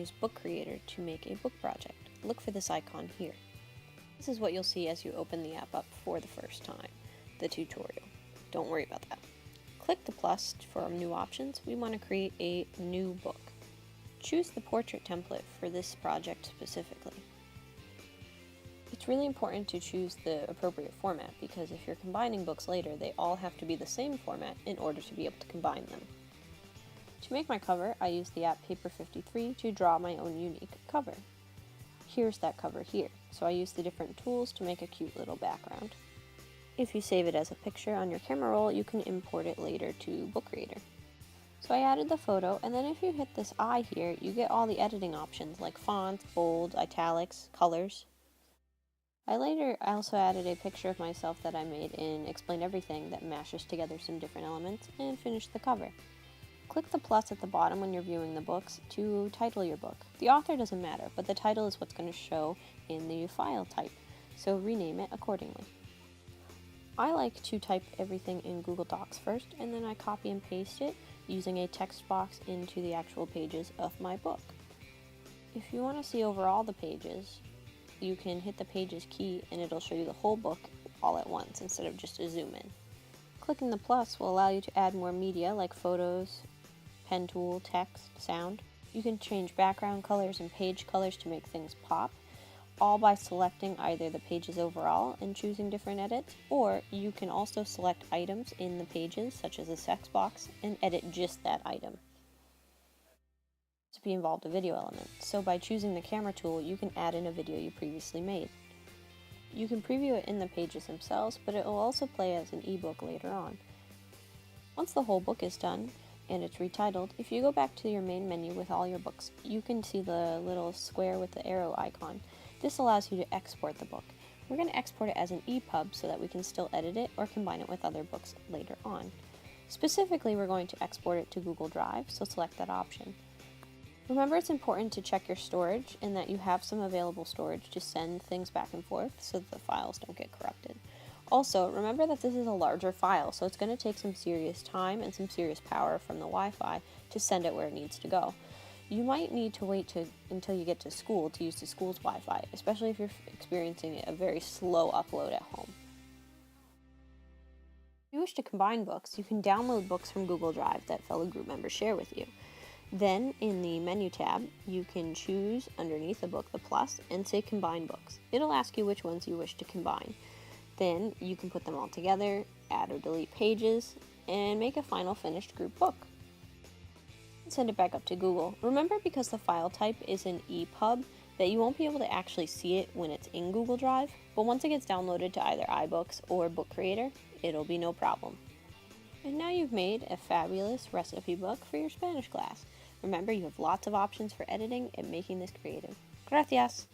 use Book Creator to make a book project. Look for this icon here. This is what you'll see as you open the app up for the first time, the tutorial. Don't worry about that. Click the plus for new options. We want to create a new book. Choose the portrait template for this project specifically. It's really important to choose the appropriate format because if you're combining books later, they all have to be the same format in order to be able to combine them. To make my cover, I use the app Paper 53 to draw my own unique cover. Here's that cover here, so I use the different tools to make a cute little background. If you save it as a picture on your camera roll, you can import it later to Book Creator. So I added the photo, and then if you hit this eye here, you get all the editing options like fonts, bold, italics, colors. I also added a picture of myself that I made in Explain Everything that mashes together some different elements and finished the cover. Click the plus at the bottom when you're viewing the books to title your book. The author doesn't matter, but the title is what's going to show in the file type, so rename it accordingly. I like to type everything in Google Docs first, and then I copy and paste it using a text box into the actual pages of my book. If you want to see over all the pages, you can hit the Pages key and it'll show you the whole book all at once instead of just a zoom in. Clicking the plus will allow you to add more media like photos, pen tool, text, sound. You can change background colors and page colors to make things pop, all by selecting either the pages overall and choosing different edits, or you can also select items in the pages such as a text box and edit just that item. To be involved a video element, so by choosing the camera tool you can add in a video you previously made. You can preview it in the pages themselves, but it will also play as an ebook later on. Once the whole book is done and it's retitled, if you go back to your main menu with all your books, you can see the little square with the arrow icon. This allows you to export the book. We're going to export it as an EPUB so that we can still edit it or combine it with other books later on. Specifically, we're going to export it to Google Drive, so select that option. Remember, it's important to check your storage and that you have some available storage to send things back and forth so that the files don't get corrupted. Also, remember that this is a larger file, so it's going to take some serious time and some serious power from the Wi-Fi to send it where it needs to go. You might need to wait until you get to school to use the school's Wi-Fi, especially if you're experiencing a very slow upload at home. If you wish to combine books, you can download books from Google Drive that fellow group members share with you. Then, in the menu tab, you can choose underneath a book the plus and say Combine Books. It'll ask you which ones you wish to combine. Then, you can put them all together, add or delete pages, and make a final finished group book. Send it back up to Google. Remember, because the file type is an EPUB, that you won't be able to actually see it when it's in Google Drive, but once it gets downloaded to either iBooks or Book Creator, it'll be no problem. And now you've made a fabulous recipe book for your Spanish class. Remember, you have lots of options for editing and making this creative. Gracias!